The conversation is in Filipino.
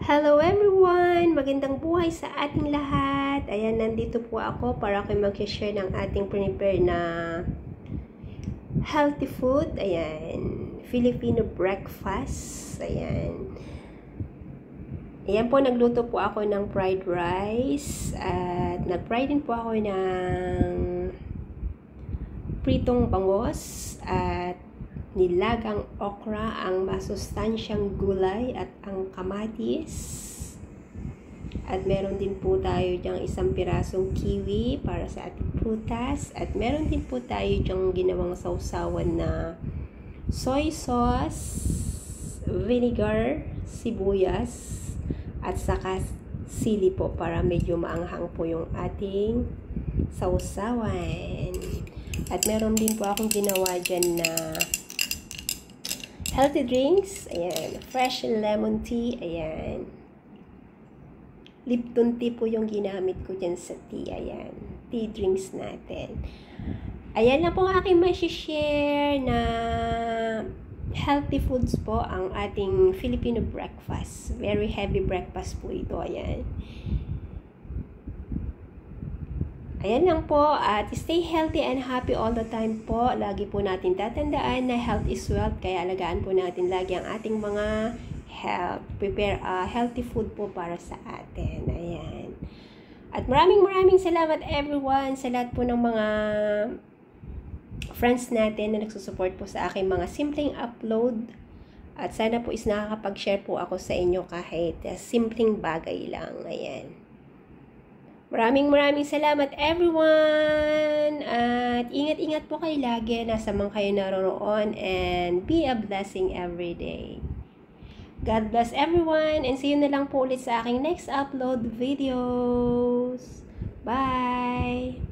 Hello everyone! Magandang buhay sa ating lahat. Ayan, nandito po ako para kayo mag-share ng ating prepare na healthy food. Ayan, Filipino breakfast. Ayan. Ayan po, nagluto po ako ng fried rice at nag-fry din po ako ng pritong bangos at nilagang okra, ang masustansyang gulay at ang kamatis. At meron din po tayo diyang isang pirasong kiwi para sa ating prutas. At meron din po tayo diyang ginawang sausawan na soy sauce, vinegar, sibuyas, at saka sili po para medyo maanghang po yung ating sausawan. At meron din po akong ginawa dyan na healthy drinks. Ayan, fresh lemon tea. Ayan, Lipton tea po yung ginamit ko dyan sa tea. Ayan, tea drinks natin. Ayan na po ang aking share na healthy foods po, ang ating Filipino breakfast. Very heavy breakfast po ito. Ayan. Ayan lang po, at stay healthy and happy all the time po. Lagi po natin tatandaan na health is wealth, kaya alagaan po natin lagi ang ating mga health. Prepare healthy food po para sa atin. Ayan. At maraming salamat everyone sa lahat po ng mga friends natin na nagsusupport po sa aking mga simpleng upload. At sana po is nakakapag-share po ako sa inyo kahit simpleng bagay lang. Ayan. Maraming salamat everyone, at ingat po kayo lagi, nasa man kayo naroon, and be a blessing every day. God bless everyone, and see you na lang po ulit sa aking next upload videos. Bye!